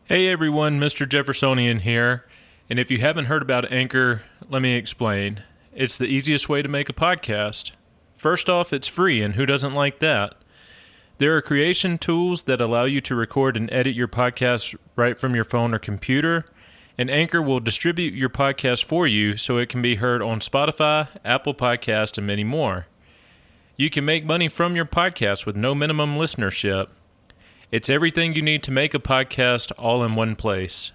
Hey everyone, Mr. Jeffersonian here, and if you haven't heard about Anchor, let me explain. It's the easiest way to make a podcast. First off, it's free, and who doesn't like that? There are creation tools that allow you to record and edit your podcast right from your phone or computer, and Anchor will distribute your podcast for you so it can be heard on Spotify, Apple Podcast, and many more. You can make money from your podcast with no minimum listenership. It's everything you need to make a podcast all in one place.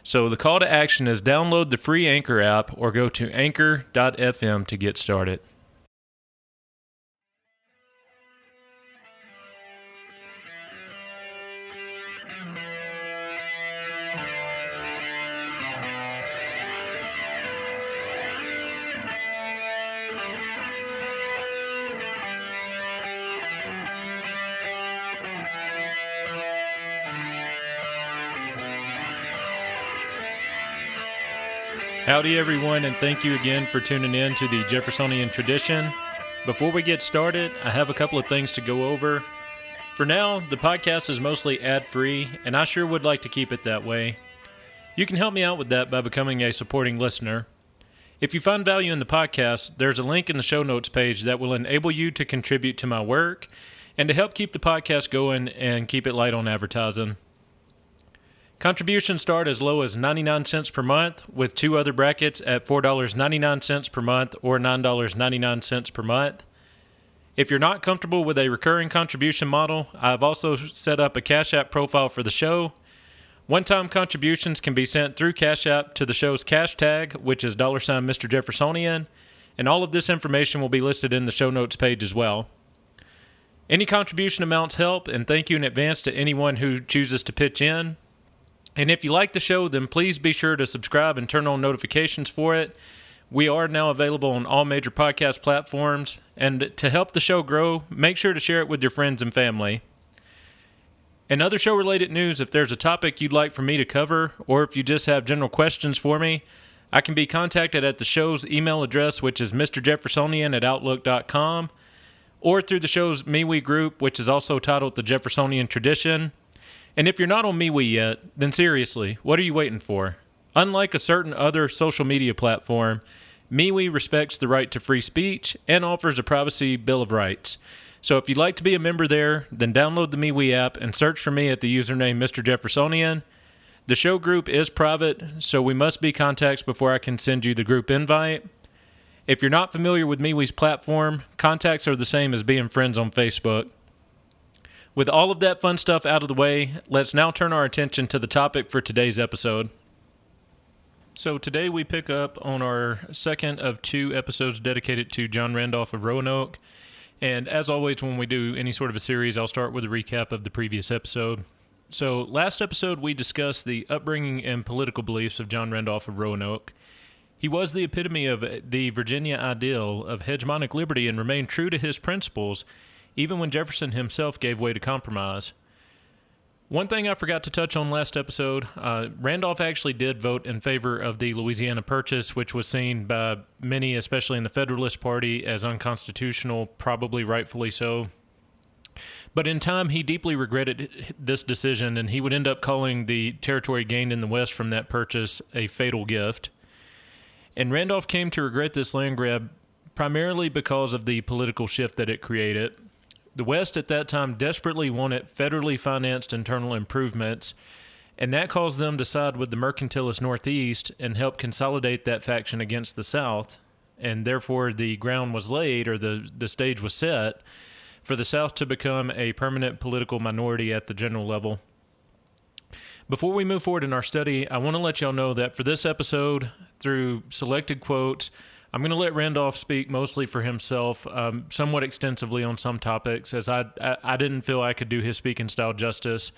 So the call to action is download the free Anchor app or go to anchor.fm to get started. Howdy everyone, and thank you again for tuning in to the Jeffersonian Tradition. Before we get started, I have a couple of things to go over. For now, the podcast is mostly ad-free, and I sure would like to keep it that way. You can help me out with that by becoming a supporting listener. If you find value in the podcast, there's a link in the show notes page that will enable you to contribute to my work and to help keep the podcast going and keep it light on advertising. Contributions start as low as 99 cents per month, with two other brackets at $4.99 per month or $9.99 per month. If you're not comfortable with a recurring contribution model, I've also set up a Cash App profile for the show. One-time contributions can be sent through Cash App to the show's cash tag, which is $ Mr. Jeffersonian, and all of this information will be listed in the show notes page as well. Any contribution amounts help, and thank you in advance to anyone who chooses to pitch in. And if you like the show, then please be sure to subscribe and turn on notifications for it. We are now available on all major podcast platforms. And to help the show grow, make sure to share it with your friends and family. In other show-related news, if there's a topic you'd like for me to cover, or if you just have general questions for me, I can be contacted at the show's email address, which is mrjeffersonian@outlook.com, or through the show's MeWe group, which is also titled The Jeffersonian Tradition. And if you're not on MeWe yet, then seriously, what are you waiting for? Unlike a certain other social media platform, MeWe respects the right to free speech and offers a privacy bill of rights. So if you'd like to be a member there, then download the MeWe app and search for me at the username Mr. Jeffersonian. The show group is private, so we must be contacts before I can send you the group invite. If you're not familiar with MeWe's platform, contacts are the same as being friends on Facebook. With all of that fun stuff out of the way, let's now turn our attention to the topic for today's episode. So today we pick up on our second of two episodes dedicated to John Randolph of Roanoke. And as always, when we do any sort of a series, I'll start with a recap of the previous episode. So last episode, we discussed the upbringing and political beliefs of John Randolph of Roanoke. He was the epitome of the Virginia ideal of hegemonic liberty and remained true to his principles, even when Jefferson himself gave way to compromise. One thing I forgot to touch on last episode, Randolph actually did vote in favor of the Louisiana Purchase, which was seen by many, especially in the Federalist Party, as unconstitutional, probably rightfully so. But in time, he deeply regretted this decision, and he would end up calling the territory gained in the West from that purchase a fatal gift. And Randolph came to regret this land grab primarily because of the political shift that it created. The West at that time desperately wanted federally financed internal improvements, and that caused them to side with the mercantilist Northeast and help consolidate that faction against the South, and therefore the ground was laid, or the stage was set, for the South to become a permanent political minority at the general level. Before we move forward in our study, I want to let y'all know that for this episode, through selected quotes, I'm going to let Randolph speak mostly for himself, somewhat extensively on some topics, as I didn't feel I could do his speaking style justice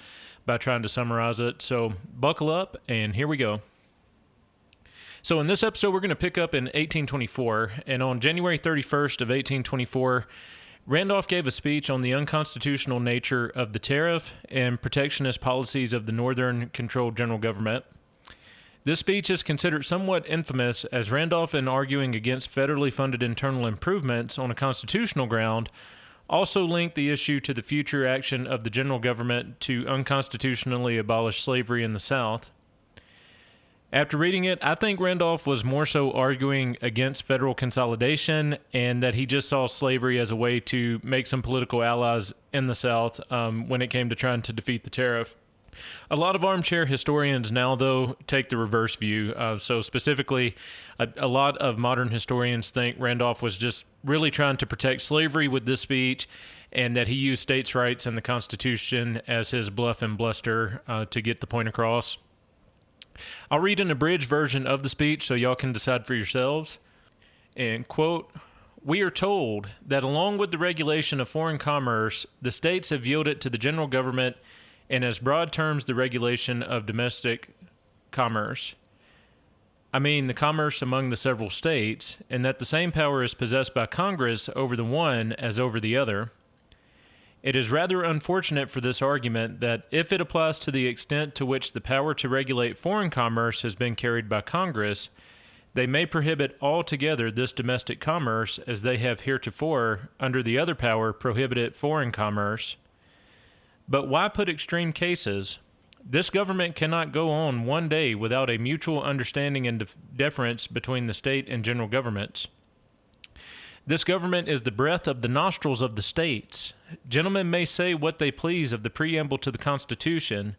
by trying to summarize it. So buckle up, and here we go. So in this episode, we're going to pick up in 1824, and on January 31st of 1824, Randolph gave a speech on the unconstitutional nature of the tariff and protectionist policies of the Northern-controlled general government. This speech is considered somewhat infamous, as Randolph, in arguing against federally funded internal improvements on a constitutional ground, also linked the issue to the future action of the general government to unconstitutionally abolish slavery in the South. After reading it, I think Randolph was more so arguing against federal consolidation and that he just saw slavery as a way to make some political allies in the South when it came to trying to defeat the tariff. A lot of armchair historians now, though, take the reverse view. So specifically, a lot of modern historians think Randolph was just really trying to protect slavery with this speech and that he used states' rights and the Constitution as his bluff and bluster to get the point across. I'll read an abridged version of the speech so y'all can decide for yourselves. And quote, "We are told that along with the regulation of foreign commerce, the states have yielded to the general government in as broad terms the regulation of domestic commerce. I mean the commerce among the several states, and that the same power is possessed by Congress over the one as over the other. It is rather unfortunate for this argument that if it applies to the extent to which the power to regulate foreign commerce has been carried by Congress, they may prohibit altogether this domestic commerce as they have heretofore, under the other power, prohibited foreign commerce. But why put extreme cases? This government cannot go on one day without a mutual understanding and deference between the state and general governments. This government is the breath of the nostrils of the states. Gentlemen may say what they please of the preamble to the Constitution,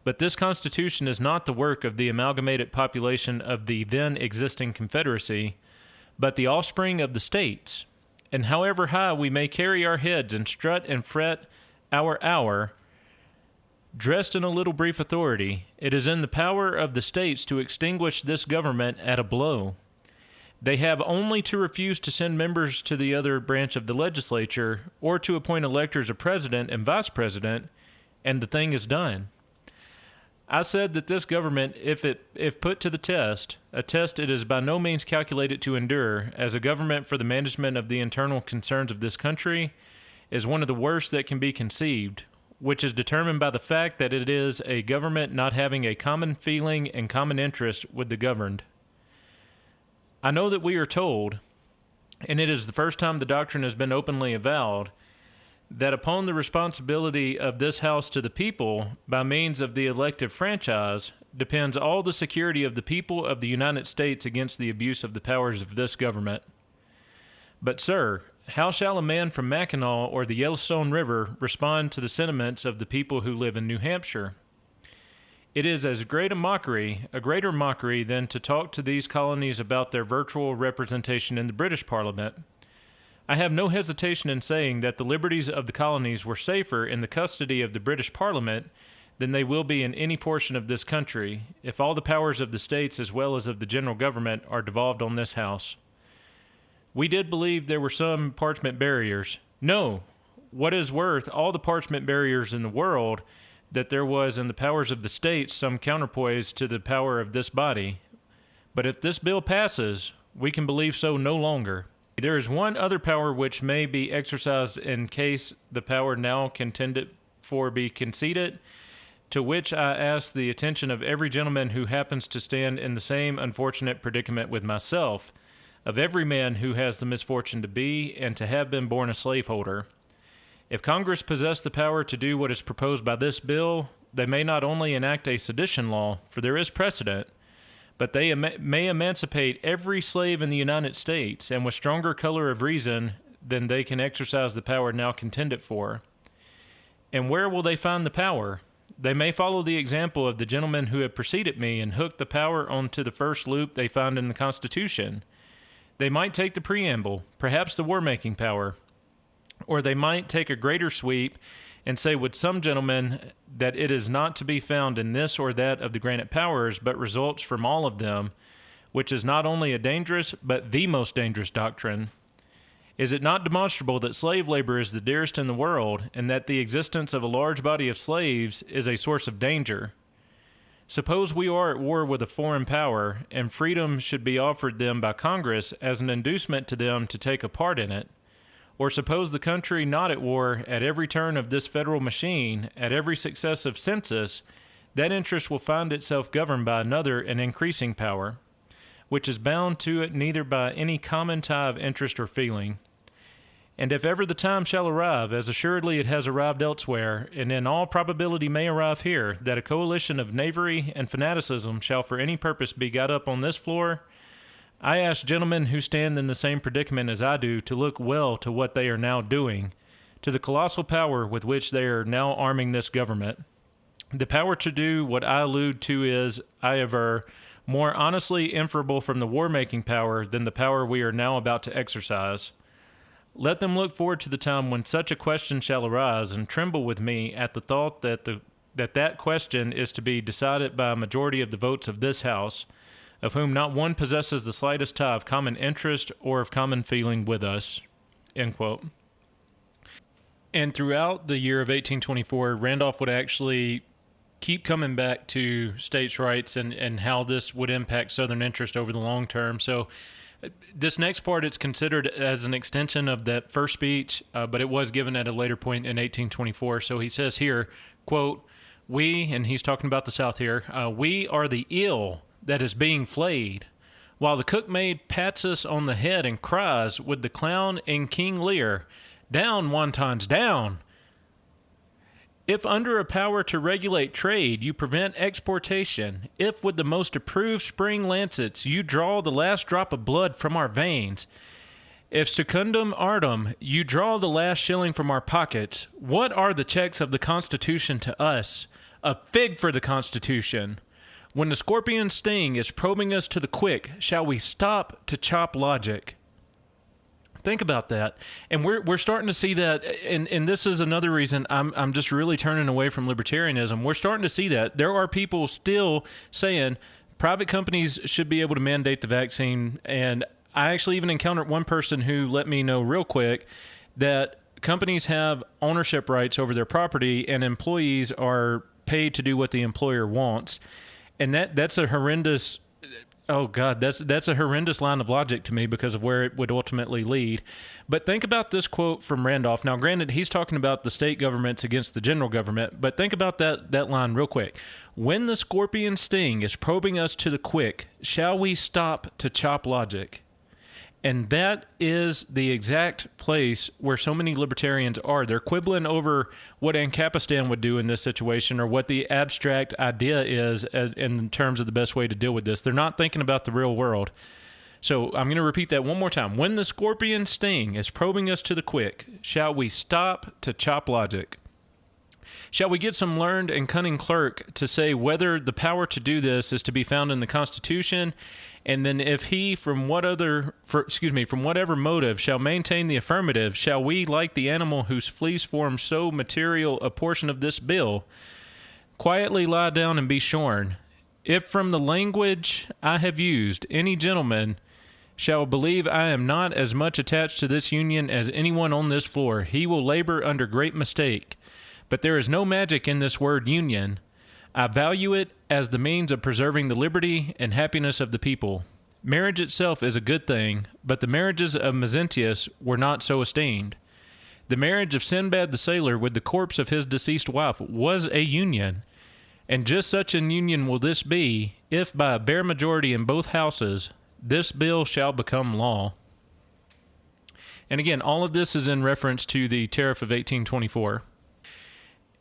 but this Constitution is not the work of the amalgamated population of the then existing Confederacy, but the offspring of the states. And however high we may carry our heads and strut and fret our hour, dressed in a little brief authority, it is in the power of the states to extinguish this government at a blow. They have only to refuse to send members to the other branch of the legislature or to appoint electors a president and vice president, and the thing is done. I said that this government, if put to the test, a test it is by no means calculated to endure, as a government for the management of the internal concerns of this country, is one of the worst that can be conceived, which is determined by the fact that it is a government not having a common feeling and common interest with the governed. I know that we are told, and it is the first time the doctrine has been openly avowed, that upon the responsibility of this House to the people, by means of the elective franchise, depends all the security of the people of the United States against the abuse of the powers of this government. But, sir, how shall a man from Mackinac or the Yellowstone River respond to the sentiments of the people who live in New Hampshire? It is as great a greater mockery than to talk to these colonies about their virtual representation in the British Parliament. I have no hesitation in saying that the liberties of the colonies were safer in the custody of the British Parliament than they will be in any portion of this country, if all the powers of the states as well as of the general government are devolved on this House. We did believe there were some parchment barriers. No, what is worth all the parchment barriers in the world, that there was in the powers of the states some counterpoise to the power of this body. But if this bill passes, we can believe so no longer. There is one other power which may be exercised in case the power now contended for be conceded, to which I ask the attention of every gentleman who happens to stand in the same unfortunate predicament with myself, of every man who has the misfortune to be and to have been born a slaveholder. If Congress possess the power to do what is proposed by this bill, they may not only enact a sedition law, for there is precedent, but they may emancipate every slave in the United States, and with stronger color of reason than they can exercise the power now contended for. And where will they find the power? They may follow the example of the gentlemen who have preceded me and hook the power onto the first loop they found in the Constitution. They might take the preamble, perhaps the war-making power, or they might take a greater sweep and say with some gentlemen that it is not to be found in this or that of the granted powers, but results from all of them, which is not only a dangerous, but the most dangerous doctrine. Is it not demonstrable that slave labor is the dearest in the world, and that the existence of a large body of slaves is a source of danger? Suppose we are at war with a foreign power, and freedom should be offered them by Congress as an inducement to them to take a part in it. Or suppose the country not at war, at every turn of this federal machine, at every successive census, that interest will find itself governed by another and increasing power, which is bound to it neither by any common tie of interest or feeling. And if ever the time shall arrive, as assuredly it has arrived elsewhere, and in all probability may arrive here, that a coalition of knavery and fanaticism shall for any purpose be got up on this floor, I ask gentlemen who stand in the same predicament as I do to look well to what they are now doing, to the colossal power with which they are now arming this government. The power to do what I allude to is, I aver, more honestly inferable from the war-making power than the power we are now about to exercise. Let them look forward to the time when such a question shall arise, and tremble with me at the thought that question is to be decided by a majority of the votes of this House, of whom not one possesses the slightest tie of common interest or of common feeling with us." End quote. And throughout the year of 1824, Randolph would actually keep coming back to states' rights and how this would impact Southern interest over the long term. So this next part, it's considered as an extension of that first speech, but it was given at a later point in 1824. So he says here, quote, "We," and he's talking about the South here, "we are the eel that is being flayed, while the cookmaid pats us on the head and cries with the clown in King Lear, 'Down, wontons, down!' If under a power to regulate trade you prevent exportation, if with the most approved spring lancets you draw the last drop of blood from our veins, if secundum artem you draw the last shilling from our pockets, what are the checks of the Constitution to us? A fig for the Constitution! When the scorpion's sting is probing us to the quick, shall we stop to chop logic?" Think about that. And we're starting to see that, and this is another reason I'm just really turning away from libertarianism. We're starting to see that. There are people still saying private companies should be able to mandate the vaccine, and I actually even encountered one person who let me know real quick that companies have ownership rights over their property and employees are paid to do what the employer wants. And that's a horrendous... Oh, God, that's a horrendous line of logic to me because of where it would ultimately lead. But think about this quote from Randolph. Now, granted, he's talking about the state governments against the general government, but think about that line real quick. "When the scorpion's sting is probing us to the quick, shall we stop to chop logic?" And that is the exact place where so many libertarians are. They're quibbling over what Ancapistan would do in this situation or what the abstract idea is in terms of the best way to deal with this. They're not thinking about the real world. So I'm going to repeat that one more time. "When the scorpion's sting is probing us to the quick, shall we stop to chop logic? Shall we get some learned and cunning clerk to say whether the power to do this is to be found in the Constitution, and then if he from whatever motive shall maintain the affirmative, shall we, like the animal whose fleece forms so material a portion of this bill, quietly lie down and be shorn? If from the language I have used any gentleman shall believe I am not as much attached to this union as anyone on this floor, he will labor under great mistake. But there is no magic in this word union. I value it as the means of preserving the liberty and happiness of the people. Marriage itself is a good thing, but the marriages of Mezentius were not so esteemed. The marriage of Sinbad the sailor with the corpse of his deceased wife was a union, and just such an union will this be, if by a bare majority in both houses this bill shall become law." And again, all of this is in reference to the tariff of 1824.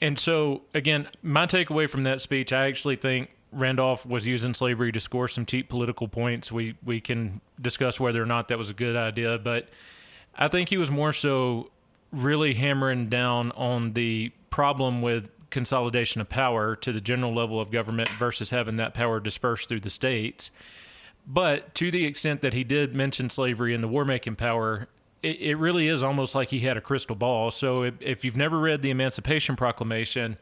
And so, again, my takeaway from that speech, I actually think Randolph was using slavery to score some cheap political points. We can discuss whether or not that was a good idea, but I think he was more so really hammering down on the problem with consolidation of power to the general level of government versus having that power dispersed through the states. But to the extent that he did mention slavery and the war-making power, it really is almost like he had a crystal ball. So if you've never read the Emancipation Proclamation,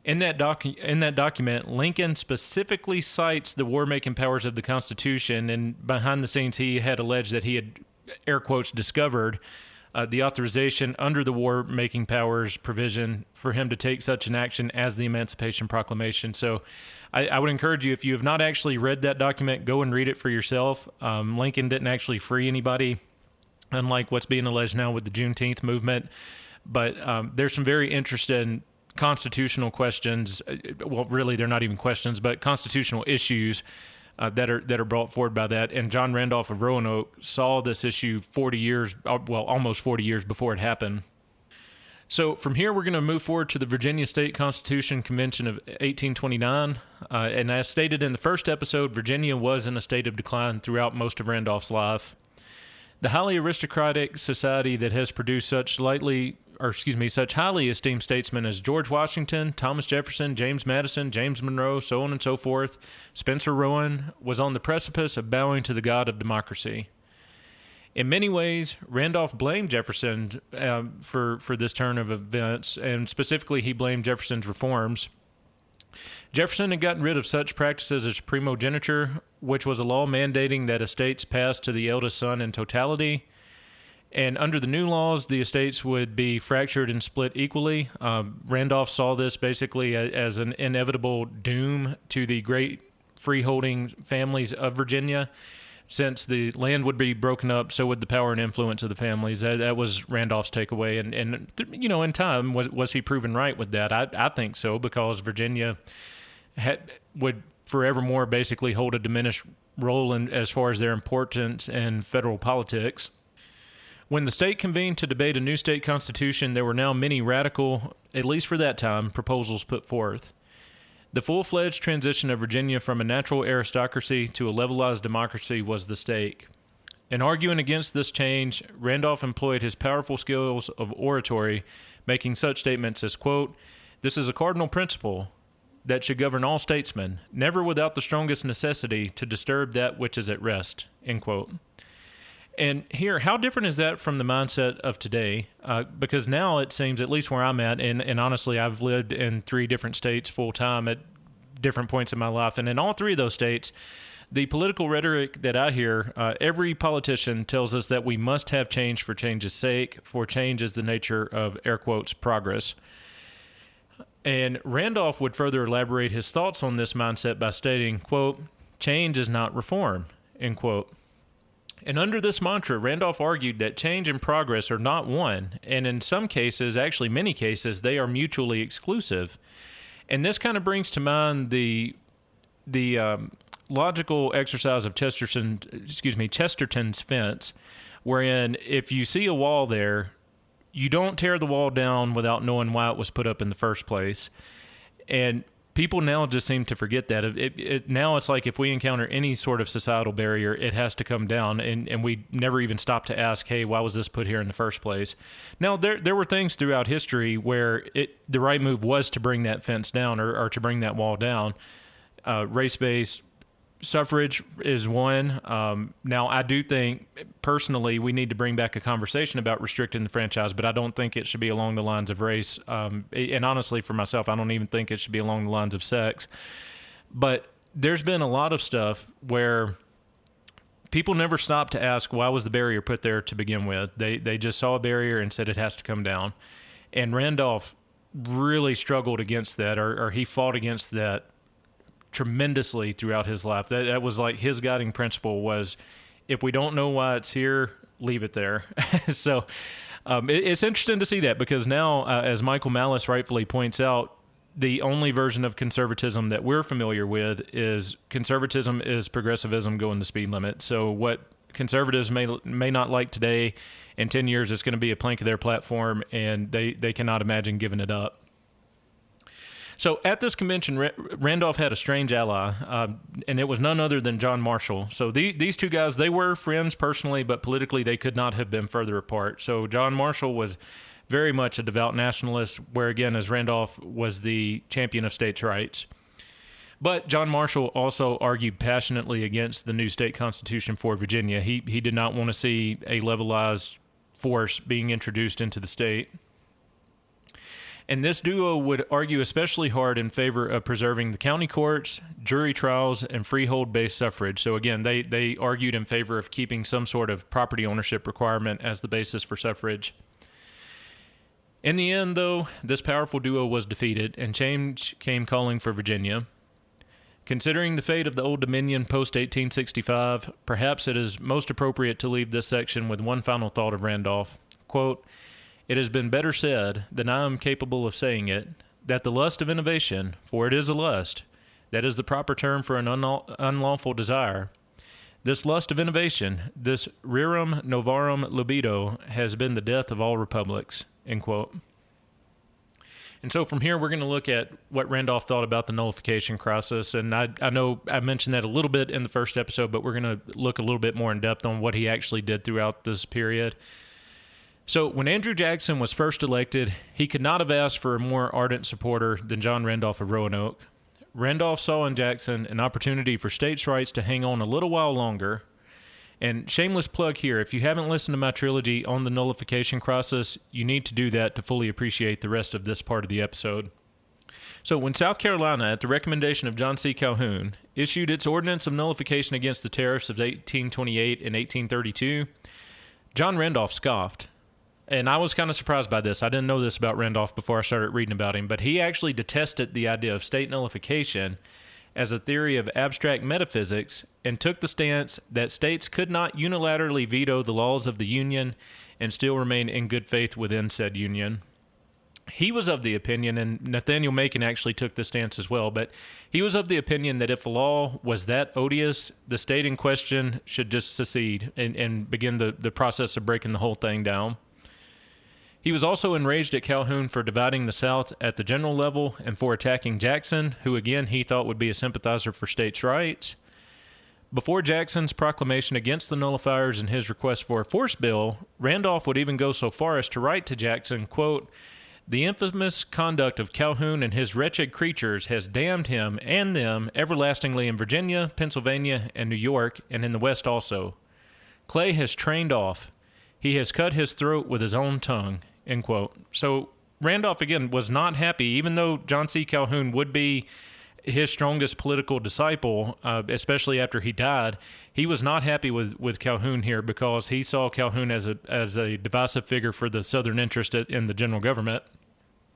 in that document, Lincoln specifically cites the war-making powers of the Constitution, and behind the scenes he had alleged that he had, air quotes, discovered the authorization under the war-making powers provision for him to take such an action as the Emancipation Proclamation. So I would encourage you, if you have not actually read that document, go and read it for yourself. Lincoln didn't actually free anybody, unlike what's being alleged now with the Juneteenth movement. But there's some very interesting constitutional questions. Well, really, they're not even questions, but constitutional issues that are brought forward by that. And John Randolph of Roanoke saw this issue 40 years, well, almost 40 years before it happened. So from here, we're going to move forward to the Virginia State Constitution Convention of 1829. And as stated in the first episode, Virginia was in a state of decline throughout most of Randolph's life. The highly aristocratic society that has produced such highly esteemed statesmen as George Washington, Thomas Jefferson, James Madison, James Monroe, so on and so forth, Spencer Rowan, was on the precipice of bowing to the god of democracy. In many ways, Randolph blamed Jefferson for this turn of events, and specifically he blamed Jefferson's reforms. Jefferson had gotten rid of such practices as primogeniture, which was a law mandating that estates pass to the eldest son in totality. And under the new laws, the estates would be fractured and split equally. Randolph saw this basically as an inevitable doom to the great freeholding families of Virginia. Since the land would be broken up, so would the power and influence of the families. That was Randolph's takeaway. And in time, was he proven right with that? I think so, because Virginia would forevermore basically hold a diminished role as far as their importance in federal politics. When the state convened to debate a new state constitution, there were now many radical, at least for that time, proposals put forth. The full-fledged transition of Virginia from a natural aristocracy to a levelized democracy was the stake. In arguing against this change, Randolph employed his powerful skills of oratory, making such statements as, quote, "This is a cardinal principle that should govern all statesmen, never without the strongest necessity to disturb that which is at rest," end quote. And here, how different is that from the mindset of today? Because now it seems, at least where I'm at, and honestly, I've lived in 3 different states full-time at different points in my life, and in all 3 of those states, the political rhetoric that I hear, every politician tells us that we must have change for change's sake, for change is the nature of, air quotes, progress. And Randolph would further elaborate his thoughts on this mindset by stating, quote, "Change is not reform," end quote. And under this mantra, Randolph argued that change and progress are not one, and in some cases, actually many cases, they are mutually exclusive. And this kind of brings to mind the logical exercise of Chesterton's fence, wherein if you see a wall there, you don't tear the wall down without knowing why it was put up in the first place. And people now just seem to forget that. Now it's like if we encounter any sort of societal barrier, it has to come down, and we never even stop to ask, hey, why was this put here in the first place? Now, there were things throughout history where the right move was to bring that fence down or to bring that wall down. Race-based suffrage is one. Now, I do think, personally, we need to bring back a conversation about restricting the franchise, but I don't think it should be along the lines of race. And honestly, for myself, I don't even think it should be along the lines of sex. But there's been a lot of stuff where people never stopped to ask, why was the barrier put there to begin with? They just saw a barrier and said it has to come down. And Randolph really struggled against that, or he fought against that tremendously throughout his life. That was like his guiding principle was, if we don't know why it's here, leave it there. So it's interesting to see that, because now, as Michael Malice rightfully points out, the only version of conservatism that we're familiar with is conservatism is progressivism going the speed limit. So what conservatives may not like today, in 10 years, it's going to be a plank of their platform, and they cannot imagine giving it up. So at this convention, Randolph had a strange ally, and it was none other than John Marshall. So these two guys, they were friends personally, but politically they could not have been further apart. So John Marshall was very much a devout nationalist, where again, as Randolph was the champion of states' rights. But John Marshall also argued passionately against the new state constitution for Virginia. He did not want to see a levelized force being introduced into the state. And this duo would argue especially hard in favor of preserving the county courts, jury trials, and freehold-based suffrage. So again, they argued in favor of keeping some sort of property ownership requirement as the basis for suffrage. In the end, though, this powerful duo was defeated, and change came calling for Virginia. Considering the fate of the Old Dominion post-1865, perhaps it is most appropriate to leave this section with one final thought of Randolph. Quote, "It has been better said than I am capable of saying it, that the lust of innovation, for it is a lust, That is the proper term for an unlawful desire. This lust of innovation, this rerum novarum libido, has been the death of all republics, end quote. And so from here, we're going to look at what Randolph thought about the nullification crisis. And I know I mentioned that a little bit in the first episode, but we're going to look a little bit more in depth on what he actually did throughout this period. So when Andrew Jackson was first elected, he could not have asked for a more ardent supporter than John Randolph of Roanoke. Randolph saw in Jackson an opportunity for states' rights to hang on a little while longer. And shameless plug here, if you haven't listened to my trilogy on the nullification crisis, you need to do that to fully appreciate the rest of this part of the episode. So when South Carolina, at the recommendation of John C. Calhoun, issued its ordinance of nullification against the tariffs of 1828 and 1832, John Randolph scoffed. And I was kind of surprised by this. I didn't know this about Randolph before I started reading about him, but he actually detested the idea of state nullification as a theory of abstract metaphysics and took the stance that states could not unilaterally veto the laws of the Union and still remain in good faith within said Union. He was of the opinion, and Nathaniel Macon actually took this stance as well, but he was of the opinion that if a law was that odious, the state in question should just secede and begin the process of breaking the whole thing down. He was also enraged at Calhoun for dividing the South at the general level and for attacking Jackson, who again he thought would be a sympathizer for states' rights. Before Jackson's proclamation against the nullifiers and his request for a force bill, Randolph would even go so far as to write to Jackson, quote, "The infamous conduct of Calhoun and his wretched creatures has damned him and them everlastingly in Virginia, Pennsylvania, and New York, and in the West also. Clay has trained off. He has cut his throat with his own tongue," end quote. So Randolph, again, was not happy, even though John C. Calhoun would be his strongest political disciple, especially after he died. He was not happy with Calhoun here because he saw Calhoun as a divisive figure for the Southern interest in the general government.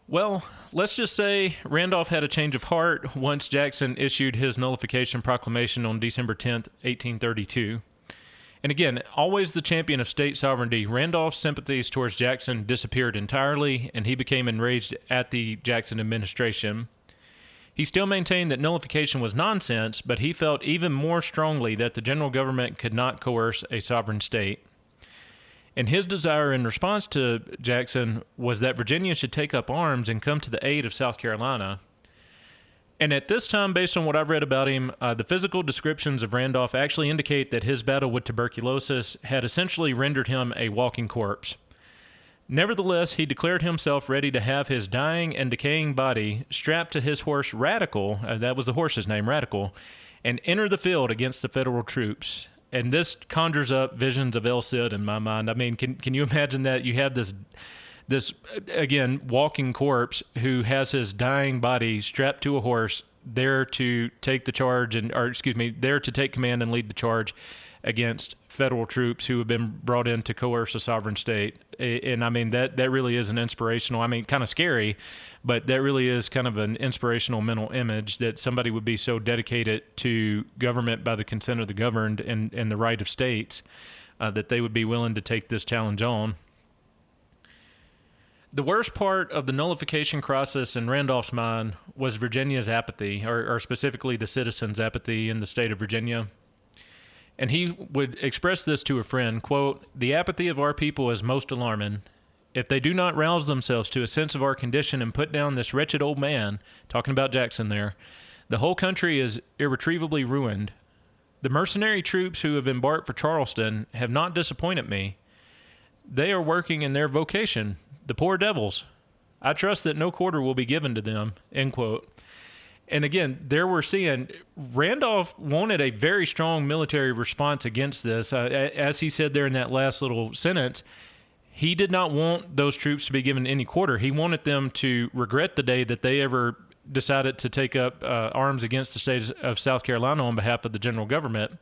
Well, let's just say Randolph had a change of heart once Jackson issued his nullification proclamation on December 10th, 1832. And again, always the champion of state sovereignty, Randolph's sympathies towards Jackson disappeared entirely, and he became enraged at the Jackson administration. He still maintained that nullification was nonsense, but he felt even more strongly that the general government could not coerce a sovereign state. And his desire in response to Jackson was that Virginia should take up arms and come to the aid of South Carolina. And at this time, based on what I've read about him, the physical descriptions of Randolph actually indicate that his battle with tuberculosis had essentially rendered him a walking corpse. Nevertheless, he declared himself ready to have his dying and decaying body strapped to his horse Radical, that was the horse's name, Radical, and enter the field against the federal troops. And this conjures up visions of El Cid in my mind. I mean, can you imagine that? You have this again, walking corpse who has his dying body strapped to a horse, there to take the charge, there to take command and lead the charge against federal troops who have been brought in to coerce a sovereign state. And I mean, that really is an inspirational, kind of scary, but that really is kind of an inspirational mental image that somebody would be so dedicated to government by the consent of the governed and the right of states that they would be willing to take this challenge on. The worst part of the nullification crisis in Randolph's mind was Virginia's apathy, or specifically the citizens' apathy in the state of Virginia. And he would express this to a friend, quote, "The apathy of our people is most alarming. If they do not rouse themselves to a sense of our condition and put down this wretched old man," talking about Jackson there, "the whole country is irretrievably ruined. The mercenary troops who have embarked for Charleston have not disappointed me. They are working in their vocation. The poor devils. I trust that no quarter will be given to them," end quote. And again, there we're seeing Randolph wanted a very strong military response against this. As he said there in that last little sentence, he did not want those troops to be given any quarter. He wanted them to regret the day that they ever decided to take up arms against the state of South Carolina on behalf of the general government.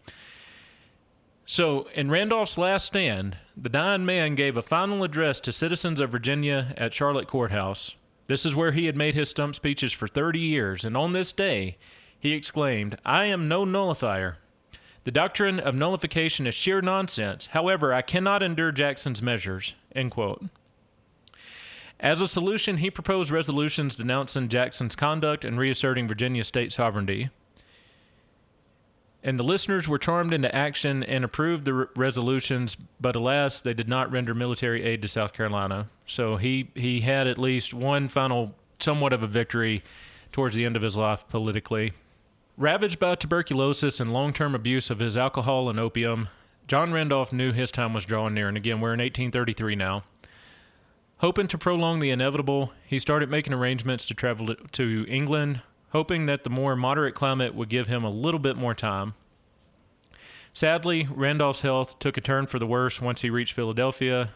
So, in Randolph's last stand, the dying man gave a final address to citizens of Virginia at Charlotte Courthouse. This is where he had made his stump speeches for 30 years, and on this day, he exclaimed, "I am no nullifier. The doctrine of nullification is sheer nonsense. However, I cannot endure Jackson's measures," end quote. As a solution, he proposed resolutions denouncing Jackson's conduct and reasserting Virginia's state sovereignty. And the listeners were charmed into action and approved the resolutions, but alas, they did not render military aid to South Carolina. So he had at least one final, somewhat of a victory towards the end of his life politically. Ravaged by tuberculosis and long-term abuse of his alcohol and opium, John Randolph knew his time was drawing near, and again, we're in 1833 now. Hoping to prolong the inevitable, he started making arrangements to travel to England, hoping that the more moderate climate would give him a little bit more time. Sadly, Randolph's health took a turn for the worse once he reached Philadelphia,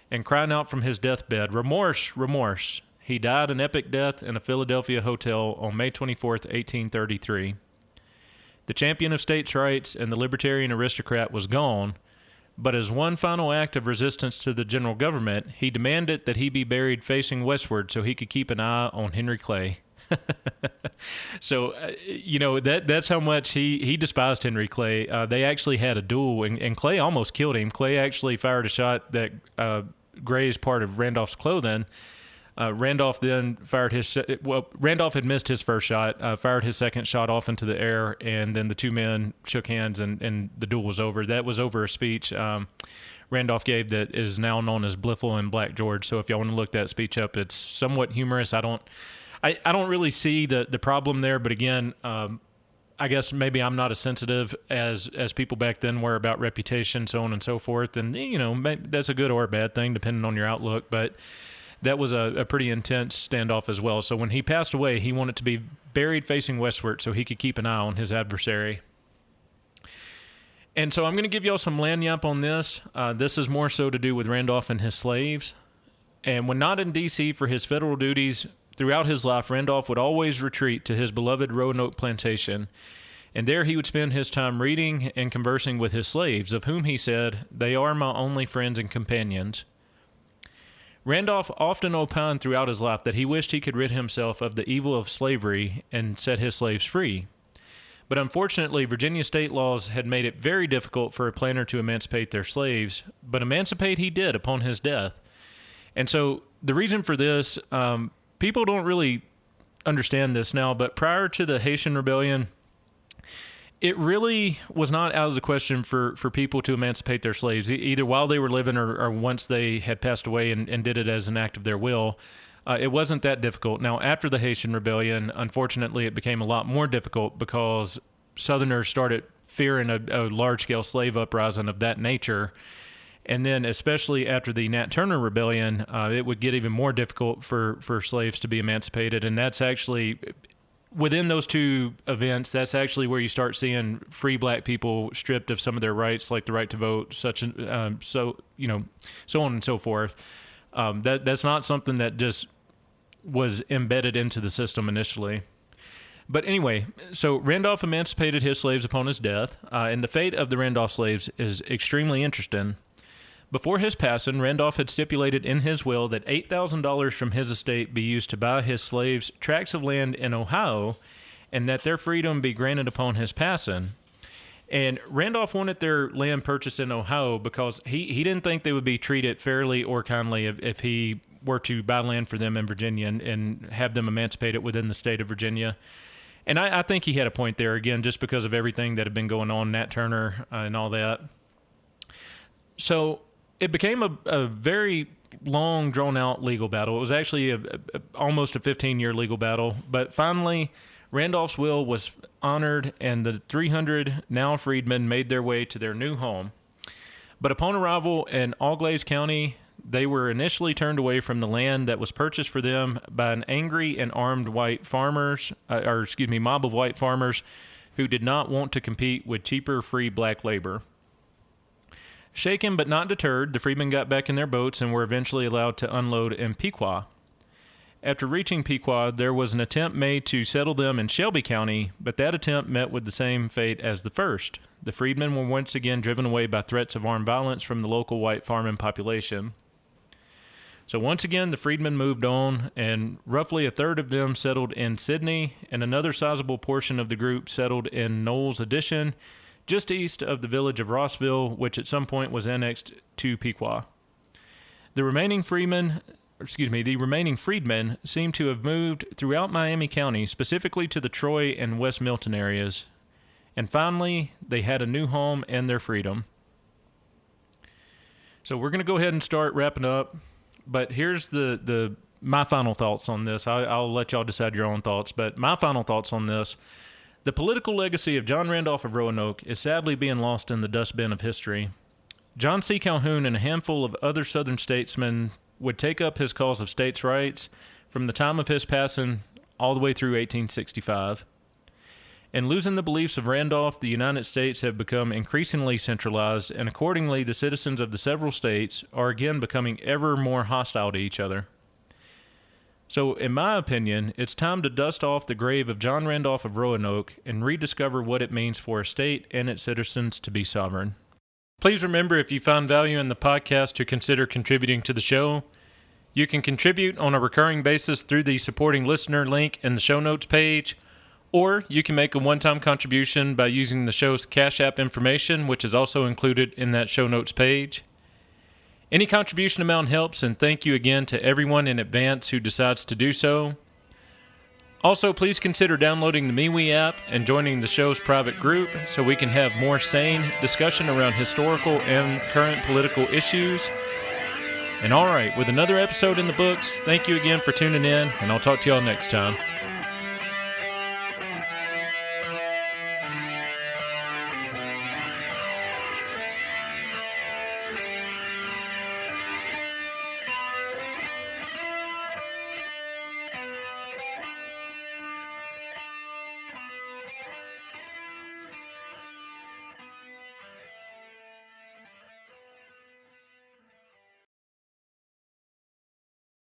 and crying out from his deathbed, "Remorse, remorse," he died an epic death in a Philadelphia hotel on May 24th, 1833. The champion of states' rights and the libertarian aristocrat was gone, but as one final act of resistance to the general government, he demanded that he be buried facing westward so he could keep an eye on Henry Clay. So, that's how much he despised Henry Clay. They actually had a duel, and Clay almost killed him. Clay actually fired a shot that grazed part of Randolph's clothing. Randolph then fired Randolph had missed his first shot, fired his second shot off into the air, and then the two men shook hands, and the duel was over. That was over a speech Randolph gave that is now known as Bliffle and Black George. So if y'all want to look that speech up, it's somewhat humorous. I don't really see the problem there, but again, I guess maybe I'm not as sensitive as people back then were about reputation, so on and so forth. And, maybe that's a good or a bad thing, depending on your outlook. But that was a pretty intense standoff as well. So when he passed away, he wanted to be buried facing westward so he could keep an eye on his adversary. And so I'm going to give y'all some lagniappe on this. This is more so to do with Randolph and his slaves. And when not in D.C. for his federal duties, throughout his life, Randolph would always retreat to his beloved Roanoke plantation, and there he would spend his time reading and conversing with his slaves, of whom he said, "They are my only friends and companions." Randolph often opined throughout his life that he wished he could rid himself of the evil of slavery and set his slaves free. But unfortunately, Virginia state laws had made it very difficult for a planter to emancipate their slaves, but emancipate he did upon his death. And so the reason for this, people don't really understand this now, but prior to the Haitian Rebellion, it really was not out of the question for people to emancipate their slaves, either while they were living or once they had passed away and did it as an act of their will. It wasn't that difficult. Now, after the Haitian Rebellion, unfortunately, it became a lot more difficult because Southerners started fearing a large-scale slave uprising of that nature. And then, especially after the Nat Turner Rebellion, it would get even more difficult for slaves to be emancipated. And that's actually, within those two events, that's actually where you start seeing free black people stripped of some of their rights, like the right to vote, so on and so forth. That's not something that just was embedded into the system initially. But anyway, so Randolph emancipated his slaves upon his death, and the fate of the Randolph slaves is extremely interesting. Before his passing, Randolph had stipulated in his will that $8,000 from his estate be used to buy his slaves tracts of land in Ohio, and that their freedom be granted upon his passing. And Randolph wanted their land purchased in Ohio because he didn't think they would be treated fairly or kindly if he were to buy land for them in Virginia and have them emancipated within the state of Virginia. And I think he had a point there, again, just because of everything that had been going on, Nat Turner and all that. So it became a very long, drawn-out legal battle. It was actually almost a 15-year legal battle. But finally, Randolph's will was honored, and the 300 now freedmen made their way to their new home. But upon arrival in Auglaize County, they were initially turned away from the land that was purchased for them by an angry and armed mob of white farmers who did not want to compete with cheaper free black labor. Shaken but not deterred, the freedmen got back in their boats and were eventually allowed to unload in Pequot. After reaching Pequot, there was an attempt made to settle them in Shelby County, but that attempt met with the same fate as the first. The freedmen were once again driven away by threats of armed violence from the local white farming population. So once again, the freedmen moved on, and roughly a third of them settled in Sydney, and another sizable portion of the group settled in Knowles Addition, just east of the village of Rossville, which at some point was annexed to Pequot. The remaining freedmen seem to have moved throughout Miami County, specifically to the Troy and West Milton areas. And finally, they had a new home and their freedom. So we're going to go ahead and start wrapping up. But here's my final thoughts on this. I'll let y'all decide your own thoughts. But my final thoughts on this: the political legacy of John Randolph of Roanoke is sadly being lost in the dustbin of history. John C. Calhoun and a handful of other Southern statesmen would take up his cause of states' rights from the time of his passing all the way through 1865. In losing the beliefs of Randolph, the United States have become increasingly centralized, and accordingly, the citizens of the several states are again becoming ever more hostile to each other. So, in my opinion, it's time to dust off the grave of John Randolph of Roanoke and rediscover what it means for a state and its citizens to be sovereign. Please remember, if you found value in the podcast, to consider contributing to the show. You can contribute on a recurring basis through the supporting listener link in the show notes page, or you can make a one-time contribution by using the show's Cash App information, which is also included in that show notes page. Any contribution amount helps, and thank you again to everyone in advance who decides to do so. Also, please consider downloading the MeWe app and joining the show's private group so we can have more sane discussion around historical and current political issues. And all right, with another episode in the books, thank you again for tuning in, and I'll talk to y'all next time.